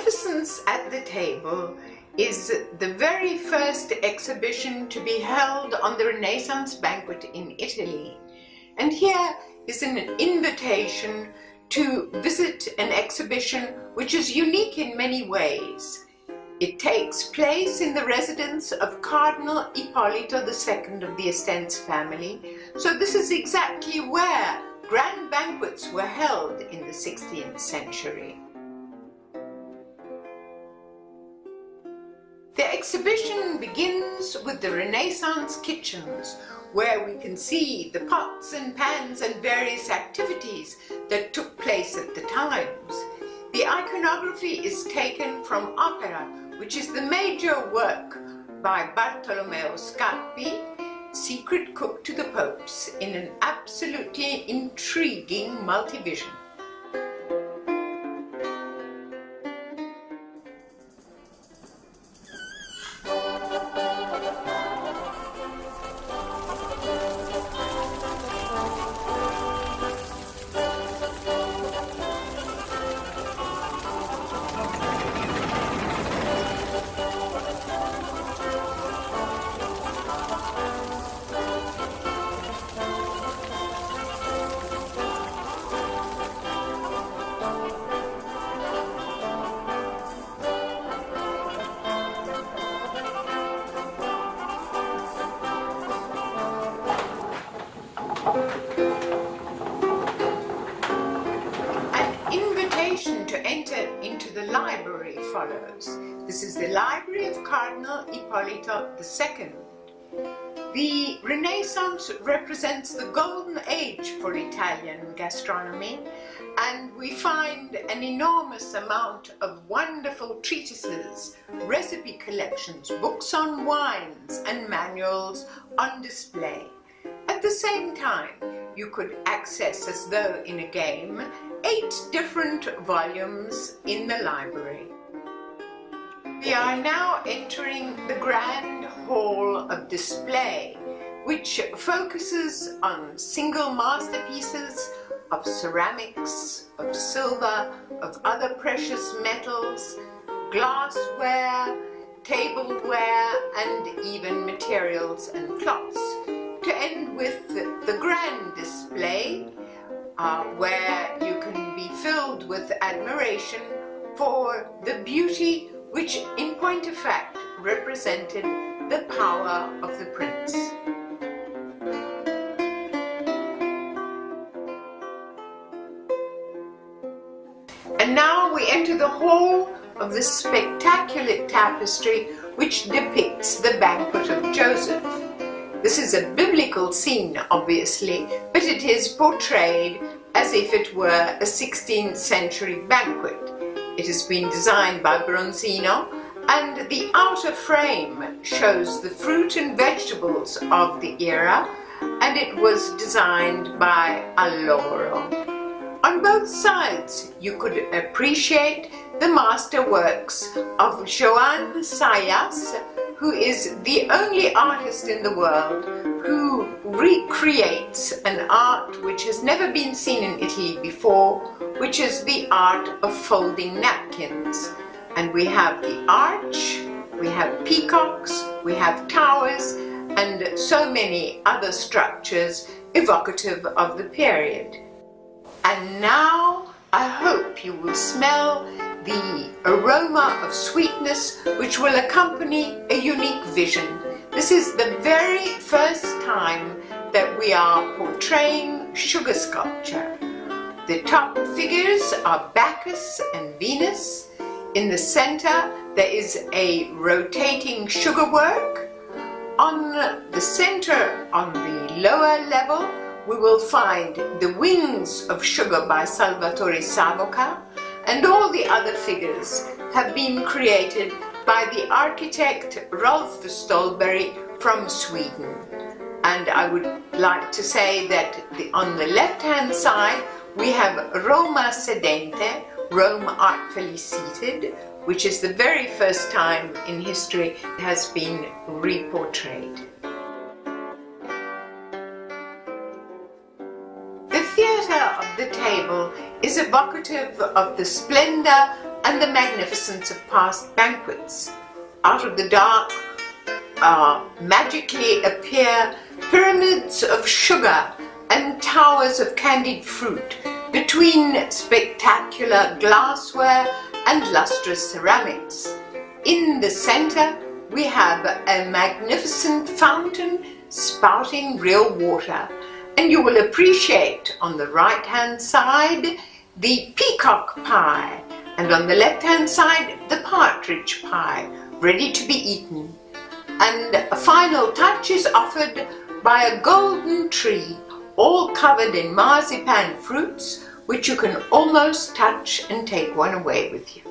Magnificence at the Table is the very first exhibition to be held on the Renaissance banquet in Italy. And here is an invitation to visit an exhibition which is unique in many ways. It takes place in the residence of Cardinal Ippolito II of the Estense family, so this is exactly where grand banquets were held in the 16th century. The exhibition begins with the Renaissance kitchens, where we can see the pots and pans and various activities that took place at the times. The iconography is taken from opera, which is the major work by Bartolomeo Scarpi, Secret Cook to the Popes, in an absolutely intriguing multivision. To enter into the library follows. This is the library of Cardinal Ippolito II. The Renaissance represents the golden age for Italian gastronomy, and we find an enormous amount of wonderful treatises, recipe collections, books on wines, and manuals on display. At the same time, you could access, as though in a game, 8 different volumes in the library. We are now entering the grand hall of display, which focuses on single masterpieces of ceramics, of silver, of other precious metals, glassware, tableware, and even materials and cloths, to end with the grand display where you can be filled with admiration for the beauty which, in point of fact, represented the power of the prince. And now we enter the hall of the spectacular tapestry which depicts the banquet of Joseph. This is a biblical scene, obviously, but it is portrayed as if it were a 16th century banquet. It has been designed by Bronzino, and the outer frame shows the fruit and vegetables of the era, and it was designed by Alloro. On both sides, you could appreciate the masterworks of Joan Sayas, who is the only artist in the world who recreates an art which has never been seen in Italy before, which is the art of folding napkins. And we have the arch, we have peacocks, we have towers, and so many other structures evocative of the period. And now I hope you will smell the aroma of sweetness which will accompany a unique vision. This is the very first time that we are portraying sugar sculpture. The top figures are Bacchus and Venus. In the center there is a rotating sugar work. On the center, on the lower level, we will find the wings of sugar by Salvatore Savoca, and all the other figures have been created by the architect Rolf Stolberg from Sweden. And I would like to say that on the left-hand side we have Roma Sedente, Rome artfully seated, which is the very first time in history it has been reportrayed. The theatre of the table is evocative of the splendor and the magnificence of past banquets. Out of the dark magically appear pyramids of sugar and towers of candied fruit between spectacular glassware and lustrous ceramics. In the center, we have a magnificent fountain spouting real water, and you will appreciate on the right-hand side the peacock pie, and on the left-hand side the partridge pie, ready to be eaten. And a final touch is offered by a golden tree, all covered in marzipan fruits, which you can almost touch and take one away with you.